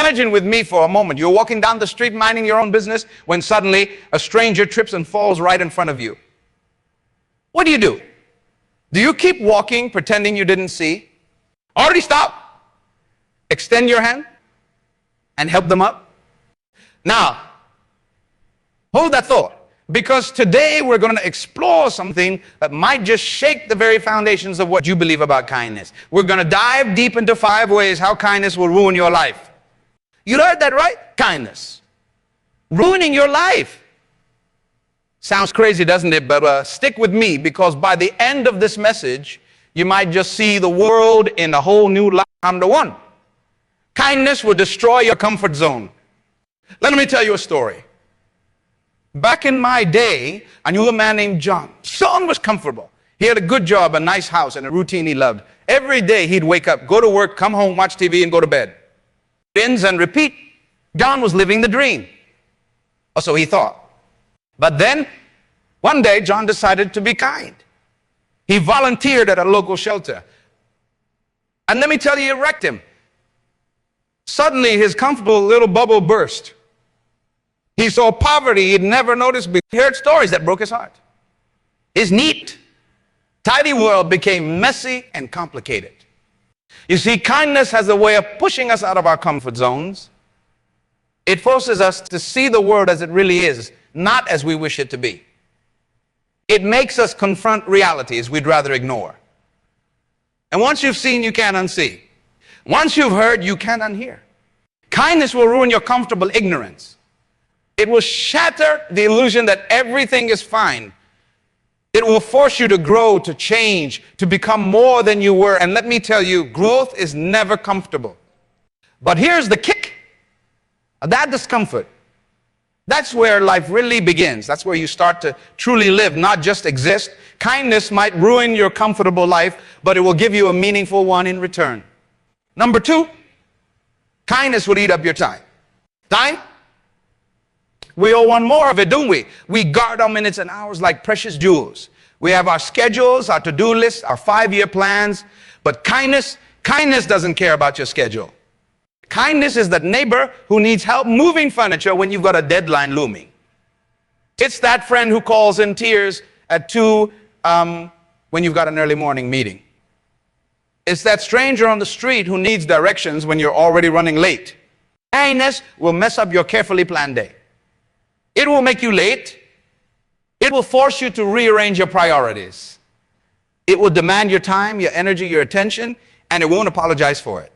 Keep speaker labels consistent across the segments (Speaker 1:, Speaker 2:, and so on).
Speaker 1: Imagine with me for a moment, you're walking down the street minding your own business when suddenly a stranger trips and falls right in front of you. What do? Do you keep walking pretending you didn't see? Already stop. Extend your hand and help them up. Now, hold that thought, because today we're going to explore something that might just shake the very foundations of what you believe about kindness. We're going to dive deep into 5 ways how kindness will ruin your life. You heard that right? Kindness. Ruining your life. Sounds crazy, doesn't it? But stick with me, because by the end of this message, you might just see the world in a whole new light. Number 1, kindness will destroy your comfort zone. Let me tell you a story. Back in my day, I knew a man named John. John was comfortable. He had a good job, a nice house, and a routine he loved. Every day he'd wake up, go to work, come home, watch TV, and go to bed. Rinse and repeat. John was living the dream. Or so he thought. But then, one day, John decided to be kind. He volunteered at a local shelter. And let me tell you, it wrecked him. Suddenly, his comfortable little bubble burst. He saw poverty he'd never noticed before. He heard stories that broke his heart. His neat, tidy world became messy and complicated. You see, kindness has a way of pushing us out of our comfort zones. It forces us to see the world as it really is, not as we wish it to be. It makes us confront realities we'd rather ignore. And once you've seen, you can't unsee. Once you've heard, you can't unhear. Kindness will ruin your comfortable ignorance. It will shatter the illusion that everything is fine. It will force you to grow, to change, to become more than you were. And let me tell you, growth is never comfortable. But here's the kick. That discomfort, that's where life really begins. That's where you start to truly live, not just exist. Kindness might ruin your comfortable life, but it will give you a meaningful one in return. Number 2, kindness will eat up your time. Time? We all want more of it, don't we? We guard our minutes and hours like precious jewels. We have our schedules, our to-do lists, our 5-year plans. But kindness doesn't care about your schedule. Kindness is that neighbor who needs help moving furniture when you've got a deadline looming. It's that friend who calls in tears at 2 when you've got an early morning meeting. It's that stranger on the street who needs directions when you're already running late. Kindness will mess up your carefully planned day. It will make you late. It will force you to rearrange your priorities. It will demand your time, your energy, your attention, and it won't apologize for it.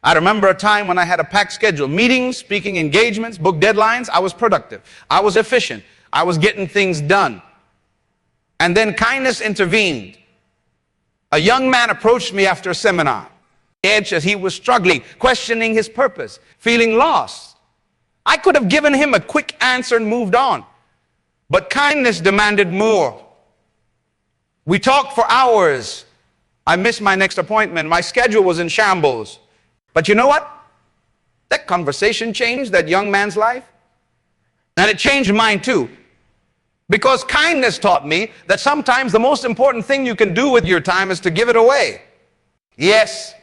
Speaker 1: I remember a time when I had a packed schedule, meetings, speaking engagements, book deadlines. I was productive. I was efficient. I was getting things done. And then kindness intervened. A young man approached me after a seminar. As he was struggling, questioning his purpose, feeling lost. I could have given him a quick answer and moved on. But kindness demanded more. We talked for hours. I missed my next appointment. My schedule was in shambles. But you know what? That conversation changed that young man's life. And it changed mine too. Because kindness taught me that sometimes the most important thing you can do with your time is to give it away. Yes,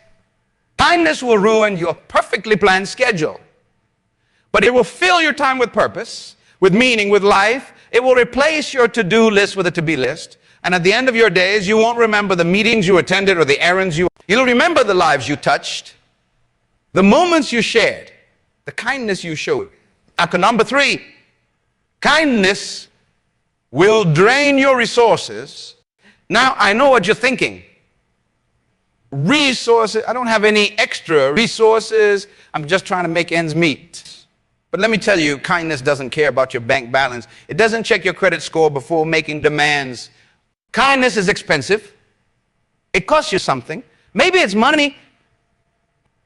Speaker 1: kindness will ruin your perfectly planned schedule. But it will fill your time with purpose, with meaning, with life. It will replace your to-do list with a to-be list. And at the end of your days, you won't remember the meetings you attended or the errands you'll remember the lives you touched, the moments you shared, the kindness you showed. Number 3, kindness will drain your resources. Now, I know what you're thinking. Resources, I don't have any extra resources. I'm just trying to make ends meet. But let me tell you, kindness doesn't care about your bank balance. It doesn't check your credit score before making demands. Kindness is expensive. It costs you something. Maybe it's money,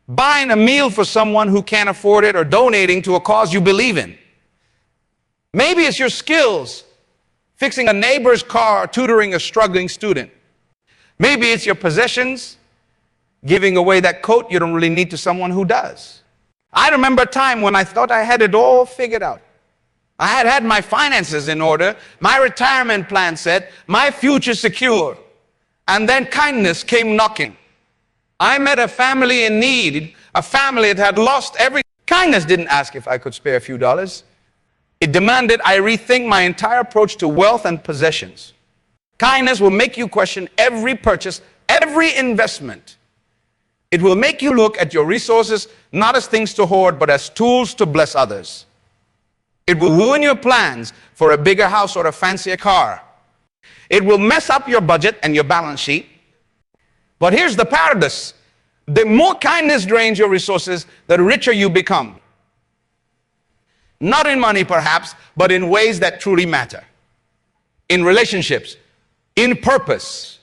Speaker 1: buying a meal for someone who can't afford it, or donating to a cause you believe in. Maybe it's your skills, fixing a neighbor's car, tutoring a struggling student. Maybe it's your possessions, giving away that coat you don't really need to someone who does. I remember a time when I thought I had it all figured out. I had my finances in order, my retirement plan set, my future secure. And then kindness came knocking. I met a family in need, a family that had lost everything. Kindness didn't ask if I could spare a few dollars. It demanded I rethink my entire approach to wealth and possessions. Kindness will make you question every purchase, every investment. It will make you look at your resources not as things to hoard, but as tools to bless others. It will ruin your plans for a bigger house or a fancier car. It will mess up your budget and your balance sheet. But here's the paradox. The more kindness drains your resources, the richer you become. Not in money, perhaps, but in ways that truly matter. In relationships, in purpose,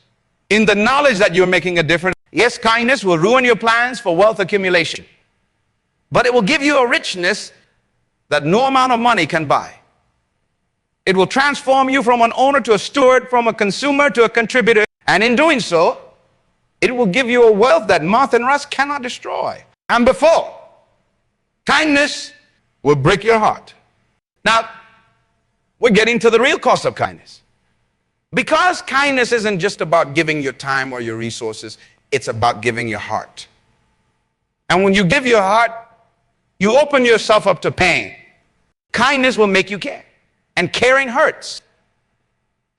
Speaker 1: in the knowledge that you're making a difference. Yes, kindness will ruin your plans for wealth accumulation, but it will give you a richness that no amount of money can buy. It will transform you from an owner to a steward, from a consumer to a contributor, and in doing so, it will give you a wealth that moth and rust cannot destroy. And before, kindness will break your heart. Now, we're getting to the real cost of kindness. Because kindness isn't just about giving your time or your resources, it's about giving your heart. And when you give your heart, you open yourself up to pain. Kindness will make you care. And caring hurts.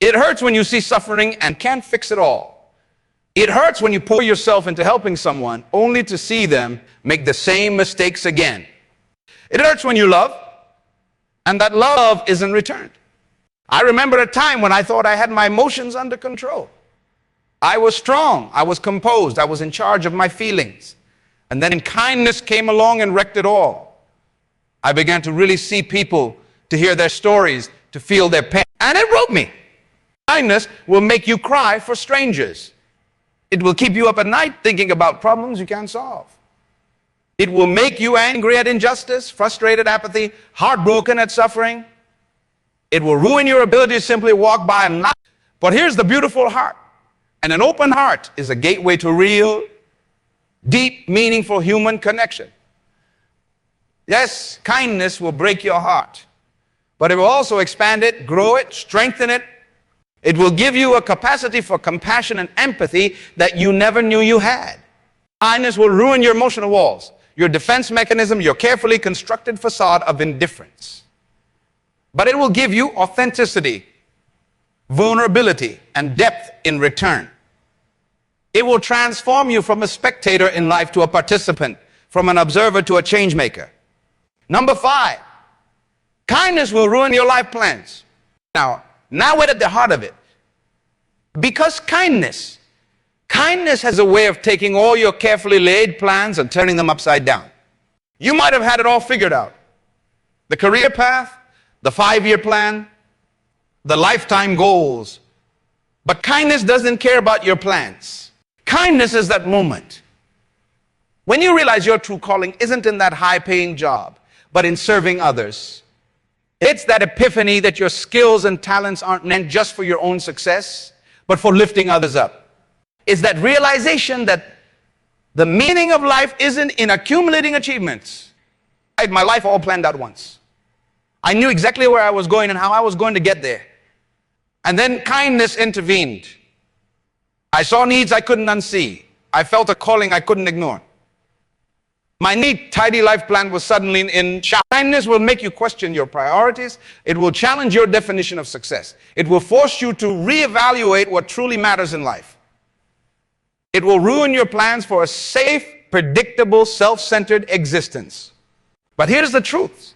Speaker 1: It hurts when you see suffering and can't fix it all. It hurts when you pour yourself into helping someone only to see them make the same mistakes again. It hurts when you love and that love isn't returned. I remember a time when I thought I had my emotions under control. I was strong, I was composed, I was in charge of my feelings. And then kindness came along and wrecked it all. I began to really see people, to hear their stories, to feel their pain. And it broke me. Kindness will make you cry for strangers. It will keep you up at night thinking about problems you can't solve. It will make you angry at injustice, frustrated apathy, heartbroken at suffering. It will ruin your ability to simply walk by and not. But here's the beautiful heart. And an open heart is a gateway to real, deep, meaningful human connection. Yes, kindness will break your heart, but it will also expand it, grow it, strengthen it. It will give you a capacity for compassion and empathy that you never knew you had. Kindness will ruin your emotional walls, your defense mechanism, your carefully constructed facade of indifference. But it will give you authenticity, vulnerability, and depth in return. It will transform you from a spectator in life to a participant, from an observer to a change maker. Number 5, kindness will ruin your life plans. Now we're at the heart of it. Because kindness has a way of taking all your carefully laid plans and turning them upside down. You might have had it all figured out. The career path, the 5-year plan, the lifetime goals. But kindness doesn't care about your plans. Kindness is that moment when you realize your true calling isn't in that high-paying job, but in serving others. It's that epiphany that your skills and talents aren't meant just for your own success, but for lifting others up. It's that realization that the meaning of life isn't in accumulating achievements. I had my life all planned out once. I knew exactly where I was going and how I was going to get there. And then kindness intervened. I saw needs I couldn't unsee. I felt a calling I couldn't ignore. My neat, tidy life plan was suddenly in shock. Kindness will make you question your priorities. It will challenge your definition of success. It will force you to reevaluate what truly matters in life. It will ruin your plans for a safe, predictable, self-centered existence. But here's the truth.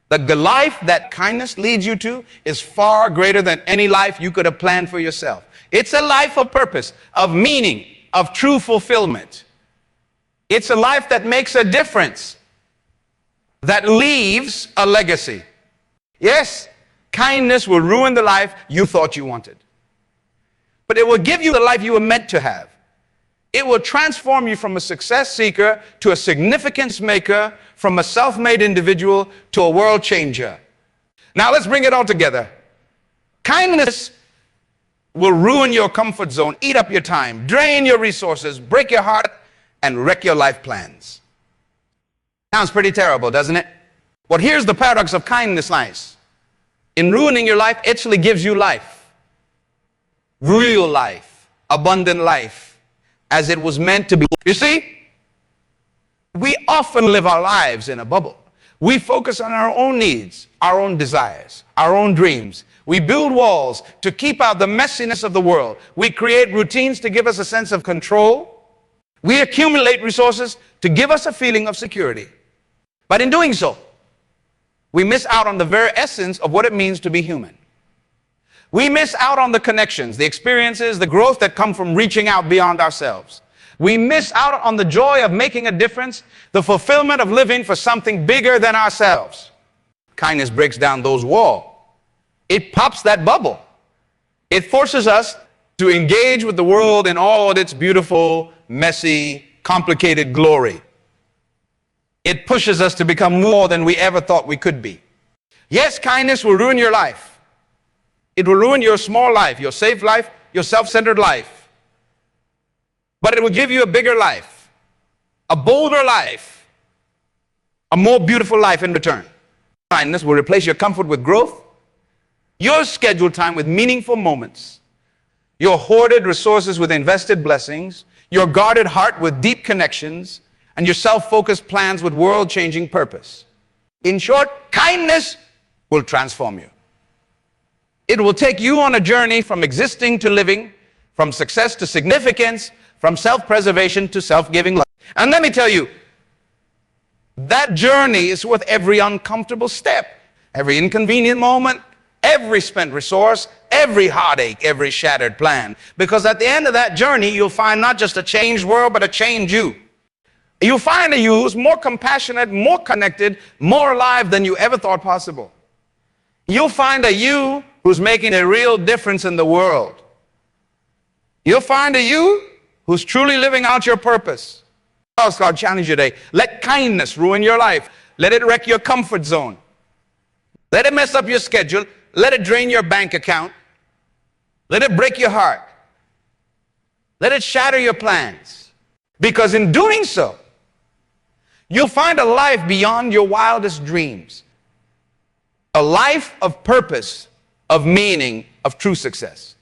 Speaker 1: The life that kindness leads you to is far greater than any life you could have planned for yourself. It's a life of purpose, of meaning, of true fulfillment. It's a life that makes a difference, that leaves a legacy. Yes, kindness will ruin the life you thought you wanted, but it will give you the life you were meant to have. It will transform you from a success seeker to a significance maker, from a self-made individual to a world changer. Now let's bring it all together. Kindness will ruin your comfort zone, eat up your time, drain your resources, break your heart, and wreck your life plans. Sounds pretty terrible, doesn't it? But here's the paradox of kindness lies. In ruining your life, it actually gives you life. Real life, abundant life, as it was meant to be. You see, We often live our lives in a bubble. We focus on our own needs, our own desires, our own dreams. We build walls to keep out the messiness of the world. We create routines to give us a sense of control. We accumulate resources to give us a feeling of security. But in doing so, we miss out on the very essence of what it means to be human. We miss out on the connections, the experiences, the growth that come from reaching out beyond ourselves. We miss out on the joy of making a difference, the fulfillment of living for something bigger than ourselves. Kindness breaks down those walls. It pops that bubble. It forces us to engage with the world in all its beautiful, messy, complicated glory. It pushes us to become more than we ever thought we could be. Yes, kindness will ruin your life. It will ruin your small life, your safe life, your self-centered life. But it will give you a bigger life, a bolder life, a more beautiful life in return. Kindness will replace your comfort with growth, your scheduled time with meaningful moments, your hoarded resources with invested blessings, your guarded heart with deep connections, and your self-focused plans with world-changing purpose. In short, kindness will transform you. It will take you on a journey from existing to living, from success to significance, from self-preservation to self-giving life. And let me tell you, that journey is worth every uncomfortable step, every inconvenient moment, every spent resource, every heartache, every shattered plan. Because at the end of that journey, you'll find not just a changed world, but a changed you. You'll find a you who's more compassionate, more connected, more alive than you ever thought possible. You'll find a you who's making a real difference in the world. You'll find a you who's truly living out your purpose. God challenge you today. Let kindness ruin your life. Let it wreck your comfort zone. Let it mess up your schedule. Let it drain your bank account. Let it break your heart. Let it shatter your plans. Because in doing so, you'll find a life beyond your wildest dreams. A life of purpose, of meaning, of true success.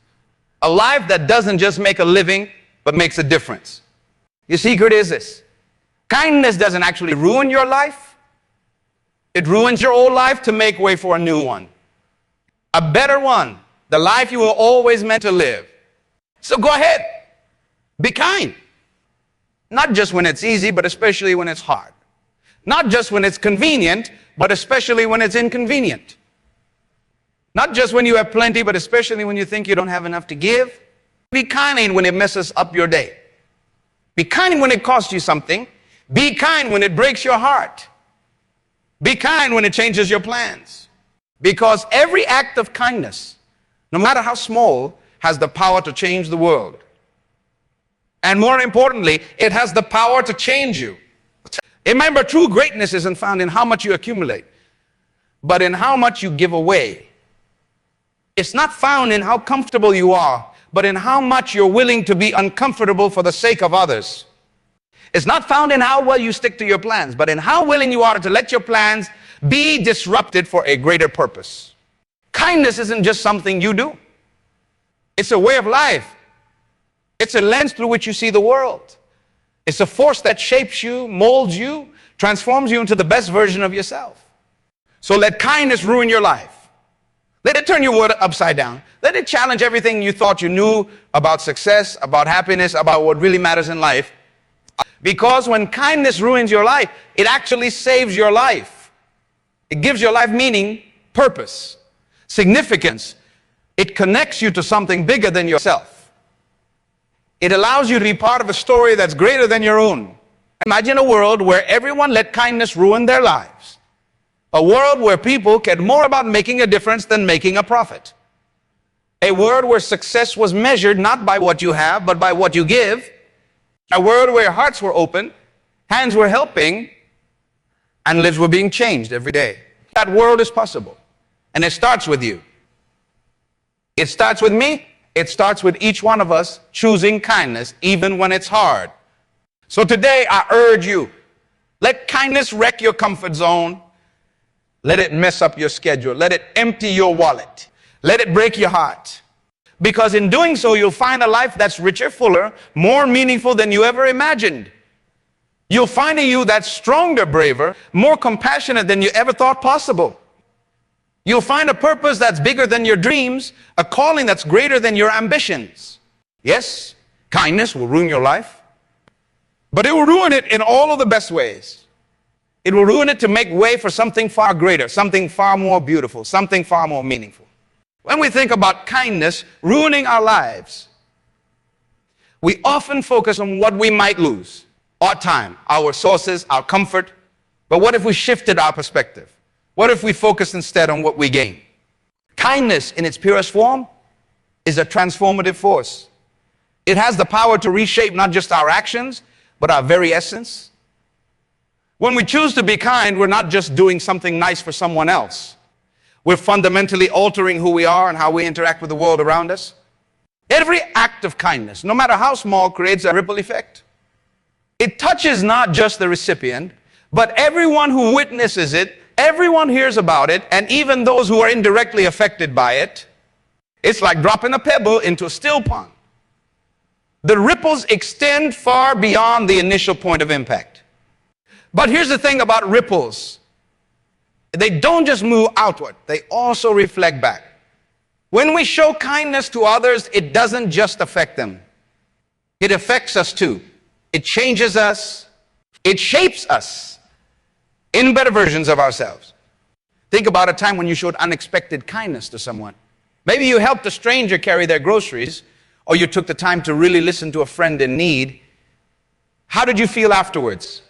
Speaker 1: A life that doesn't just make a living, but makes a difference. Your secret is this. Kindness doesn't actually ruin your life. It ruins your old life to make way for a new one. A better one. The life you were always meant to live. So go ahead. Be kind. Not just when it's easy, but especially when it's hard. Not just when it's convenient, but especially when it's inconvenient. Not just when you have plenty, but especially when you think you don't have enough to give. Be kind when it messes up your day. Be kind when it costs you something. Be kind when it breaks your heart. Be kind when it changes your plans. Because every act of kindness, no matter how small, has the power to change the world. And more importantly, it has the power to change you. Remember, true greatness isn't found in how much you accumulate, but in how much you give away. It's not found in how comfortable you are, but in how much you're willing to be uncomfortable for the sake of others. It's not found in how well you stick to your plans, but in how willing you are to let your plans be disrupted for a greater purpose. Kindness isn't just something you do. It's a way of life. It's a lens through which you see the world. It's a force that shapes you, molds you, transforms you into the best version of yourself. So let kindness ruin your life. Let it turn your world upside down. Let it challenge everything you thought you knew about success, about happiness, about what really matters in life. Because when kindness ruins your life, it actually saves your life. It gives your life meaning, purpose, significance. It connects you to something bigger than yourself. It allows you to be part of a story that's greater than your own. Imagine a world where everyone let kindness ruin their lives. A world where people cared more about making a difference than making a profit. A world where success was measured not by what you have, but by what you give. A world where hearts were open, hands were helping, and lives were being changed every day. That world is possible. And it starts with you. It starts with me. It starts with each one of us choosing kindness, even when it's hard. So today, I urge you, let kindness wreck your comfort zone. Let it mess up your schedule. Let it empty your wallet. Let it break your heart. Because in doing so, you'll find a life that's richer, fuller, more meaningful than you ever imagined. You'll find in you that's stronger, braver, more compassionate than you ever thought possible. You'll find a purpose that's bigger than your dreams, a calling that's greater than your ambitions. Yes, kindness will ruin your life, but it will ruin it in all of the best ways. It will ruin it to make way for something far greater, something far more beautiful, something far more meaningful. When we think about kindness ruining our lives, we often focus on what we might lose. Our time, our resources, our comfort. But what if we shifted our perspective? What if we focused instead on what we gain? Kindness in its purest form is a transformative force. It has the power to reshape not just our actions, but our very essence. When we choose to be kind, we're not just doing something nice for someone else. We're fundamentally altering who we are and how we interact with the world around us. Every act of kindness, no matter how small, creates a ripple effect. It touches not just the recipient, but everyone who witnesses it, everyone hears about it, and even those who are indirectly affected by it. It's like dropping a pebble into a still pond. The ripples extend far beyond the initial point of impact. But here's the thing about ripples. They don't just move outward, they also reflect back. When we show kindness to others, it doesn't just affect them. It affects us too. It changes us. It shapes us in better versions of ourselves. Think about a time when you showed unexpected kindness to someone. Maybe you helped a stranger carry their groceries, or you took the time to really listen to a friend in need. How did you feel afterwards?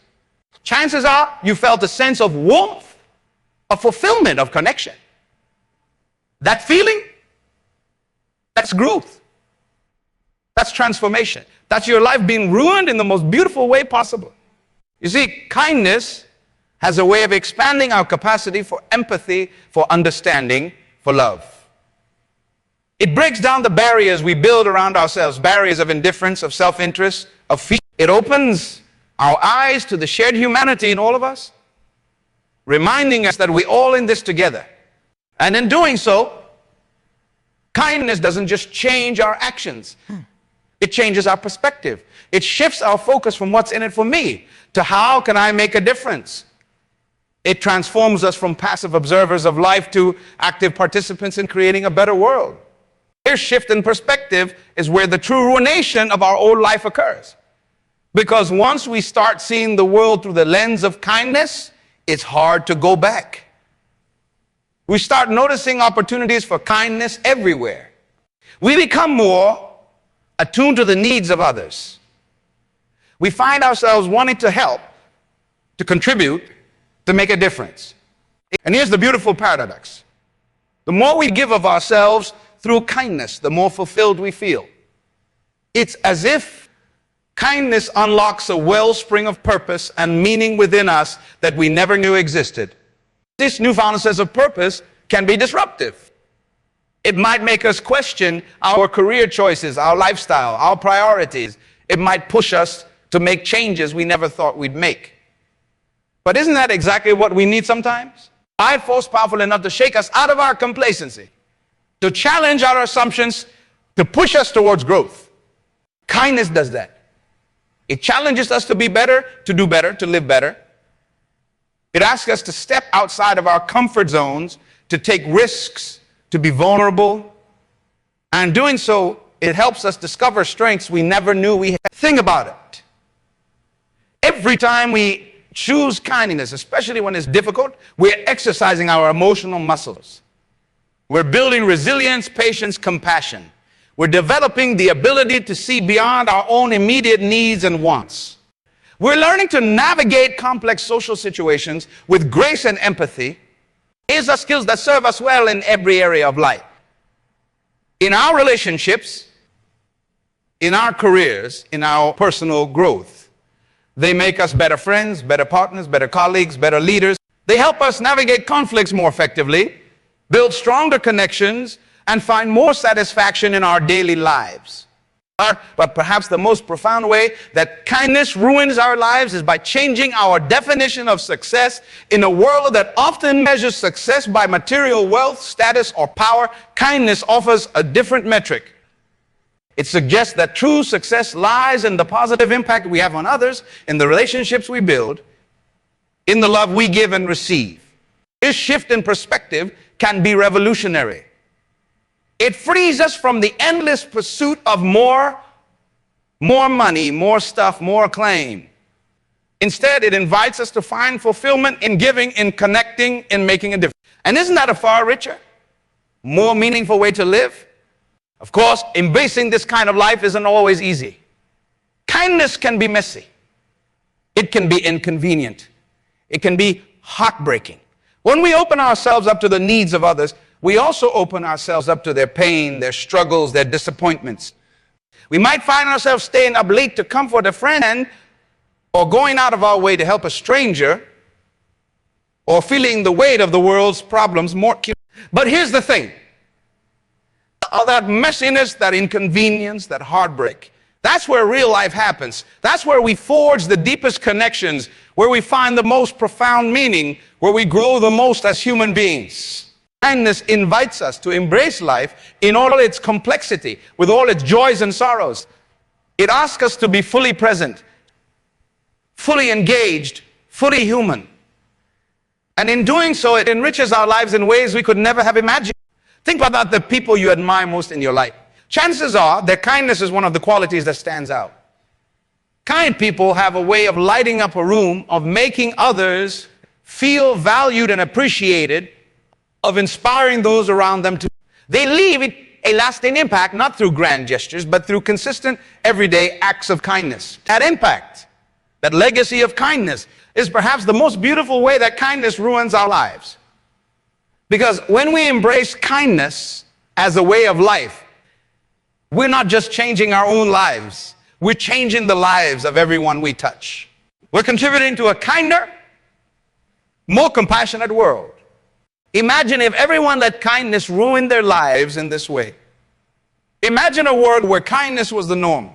Speaker 1: Chances are you felt a sense of warmth, of fulfillment, of connection. That feeling, that's growth. That's transformation. That's your life being ruined in the most beautiful way possible. You see, kindness has a way of expanding our capacity for empathy, for understanding, for love. It breaks down the barriers we build around ourselves, barriers of indifference, of self-interest, of fear. It opens our eyes to the shared humanity in all of us, reminding us that we're all in this together. And in doing so, kindness doesn't just change our actions. It changes our perspective. It shifts our focus from what's in it for me to how can I make a difference. It transforms us from passive observers of life to active participants in creating a better world. This shift in perspective is where the true ruination of our old life occurs. Because once we start seeing the world through the lens of kindness, it's hard to go back. We start noticing opportunities for kindness everywhere. We become more attuned to the needs of others. We find ourselves wanting to help, to contribute, to make a difference. And here's the beautiful paradox. The more we give of ourselves through kindness, the more fulfilled we feel. It's as if kindness unlocks a wellspring of purpose and meaning within us that we never knew existed. This newfound sense of purpose can be disruptive. It might make us question our career choices, our lifestyle, our priorities. It might push us to make changes we never thought we'd make. But isn't that exactly what we need sometimes? A force powerful enough to shake us out of our complacency, to challenge our assumptions, to push us towards growth. Kindness does that. It challenges us to be better, to do better, to live better. It asks us to step outside of our comfort zones, to take risks, to be vulnerable. And doing so, it helps us discover strengths we never knew we had. Think about it. Every time we choose kindness, especially when it's difficult, we're exercising our emotional muscles. We're building resilience, patience, compassion. We're developing the ability to see beyond our own immediate needs and wants. We're learning to navigate complex social situations with grace and empathy. These are skills that serve us well in every area of life. In our relationships, in our careers, in our personal growth. They make us better friends, better partners, better colleagues, better leaders. They help us navigate conflicts more effectively, build stronger connections, and find more satisfaction in our daily lives. But perhaps the most profound way that kindness ruins our lives is by changing our definition of success. In a world that often measures success by material wealth, status, or power, kindness offers a different metric. It suggests that true success lies in the positive impact we have on others, in the relationships we build, in the love we give and receive. This shift in perspective can be revolutionary. It frees us from the endless pursuit of more money, more stuff, more acclaim. Instead, it invites us to find fulfillment in giving, in connecting, in making a difference. And isn't that a far richer, more meaningful way to live? Of course, embracing this kind of life isn't always easy. Kindness can be messy. It can be inconvenient. It can be heartbreaking. When we open ourselves up to the needs of others, we also open ourselves up to their pain, their struggles, their disappointments. We might find ourselves staying up late to comfort a friend, or going out of our way to help a stranger, or feeling the weight of the world's problems more. But here's the thing. All that messiness, that inconvenience, that heartbreak, that's where real life happens. That's where we forge the deepest connections, where we find the most profound meaning, where we grow the most as human beings. Kindness invites us to embrace life in all its complexity, with all its joys and sorrows. It asks us to be fully present, fully engaged, fully human. And in doing so, it enriches our lives in ways we could never have imagined. Think about the people you admire most in your life. Chances are their kindness is one of the qualities that stands out. Kind people have a way of lighting up a room, of making others feel valued and appreciated, of inspiring those around them to. They leave a lasting impact, not through grand gestures, but through consistent, everyday acts of kindness. That impact, that legacy of kindness, is perhaps the most beautiful way that kindness ruins our lives. Because when we embrace kindness as a way of life, we're not just changing our own lives, we're changing the lives of everyone we touch. We're contributing to a kinder, more compassionate world. Imagine if everyone let kindness ruin their lives in this way. Imagine a world where kindness was the norm,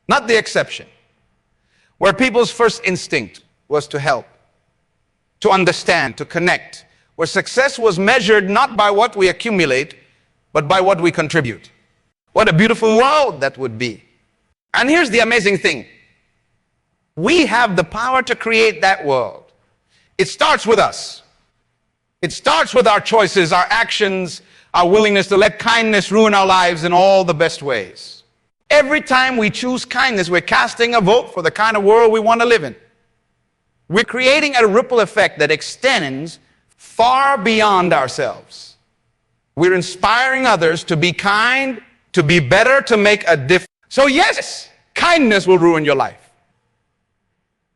Speaker 1: not the exception. Where people's first instinct was to help, to understand, to connect. Where success was measured not by what we accumulate, but by what we contribute. What a beautiful world that would be. And here's the amazing thing. We have the power to create that world. It starts with us. It starts with our choices, our actions, our willingness to let kindness ruin our lives in all the best ways. Every time we choose kindness, we're casting a vote for the kind of world we want to live in. We're creating a ripple effect that extends far beyond ourselves. We're inspiring others to be kind, to be better, to make a difference. So yes, kindness will ruin your life.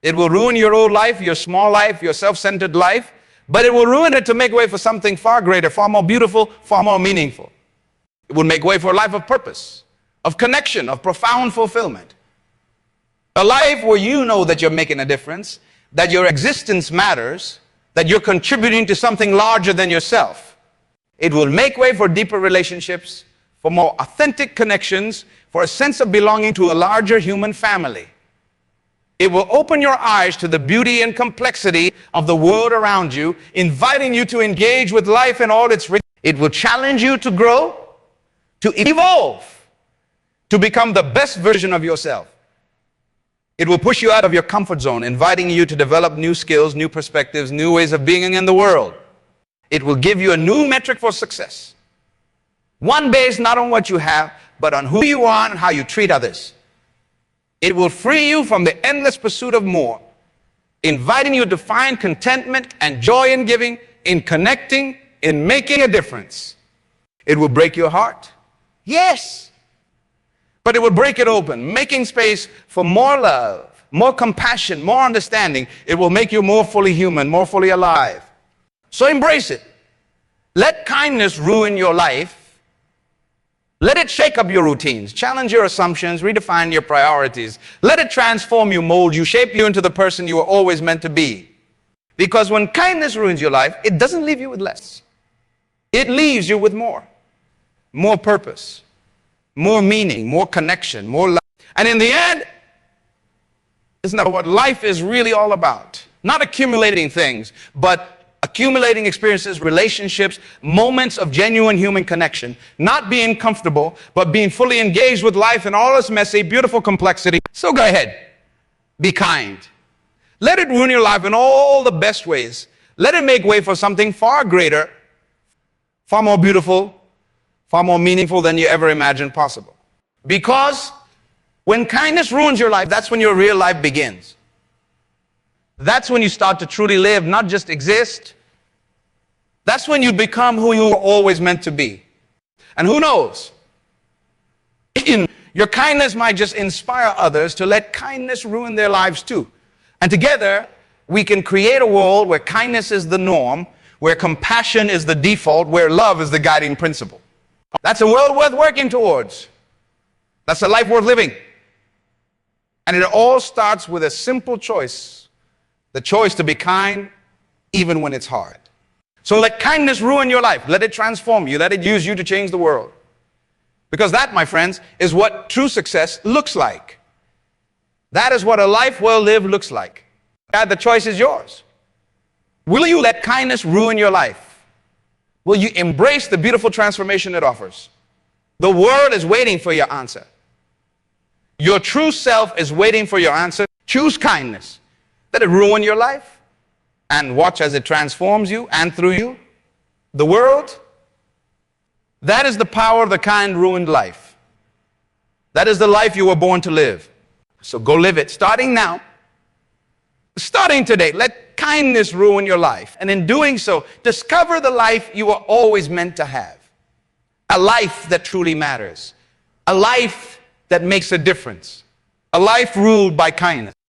Speaker 1: It will ruin your old life, your small life, your self-centered life, but it will ruin it to make way for something far greater, far more beautiful, far more meaningful. It will make way for a life of purpose, of connection, of profound fulfillment. A life where you know that you're making a difference, that your existence matters, that you're contributing to something larger than yourself. It will make way for deeper relationships, for more authentic connections, for a sense of belonging to a larger human family. It will open your eyes to the beauty and complexity of the world around you, inviting you to engage with life in all its richness. It will challenge you to grow, to evolve, to become the best version of yourself. It will push you out of your comfort zone, inviting you to develop new skills, new perspectives, new ways of being in the world. It will give you a new metric for success. One based not on what you have, but on who you are and how you treat others. It will free you from the endless pursuit of more, inviting you to find contentment and joy in giving, in connecting, in making a difference. It will break your heart. Yes. But it will break it open, making space for more love, more compassion, more understanding. It will make you more fully human, more fully alive. So embrace it. Let kindness ruin your life. Let it shake up your routines, challenge your assumptions, redefine your priorities. Let it transform you, mold you, shape you into the person you were always meant to be. Because when kindness ruins your life, it doesn't leave you with less. It leaves you with more. More purpose, more meaning, more connection, more love. And in the end, isn't that what life is really all about? Not accumulating things, but accumulating experiences, relationships, moments of genuine human connection, not being comfortable, but being fully engaged with life in all its messy, beautiful complexity. So go ahead, be kind. Let it ruin your life in all the best ways. Let it make way for something far greater, far more beautiful, far more meaningful than you ever imagined possible. Because when kindness ruins your life, that's when your real life begins. That's when you start to truly live, not just exist. That's when you become who you were always meant to be. And who knows? Your kindness might just inspire others to let kindness ruin their lives too. And together, we can create a world where kindness is the norm, where compassion is the default, where love is the guiding principle. That's a world worth working towards. That's a life worth living. And it all starts with a simple choice. The choice to be kind, even when it's hard. So let kindness ruin your life. Let it transform you. Let it use you to change the world. Because that, my friends, is what true success looks like. That is what a life well lived looks like. The choice is yours. Will you let kindness ruin your life? Will you embrace the beautiful transformation it offers? The world is waiting for your answer. Your true self is waiting for your answer. Choose kindness. Let it ruin your life and watch as it transforms you and through you. The world, that is the power of the kind ruined life. That is the life you were born to live. So go live it, starting now. Starting today, let kindness ruin your life. And in doing so, discover the life you were always meant to have. A life that truly matters. A life that makes a difference. A life ruled by kindness.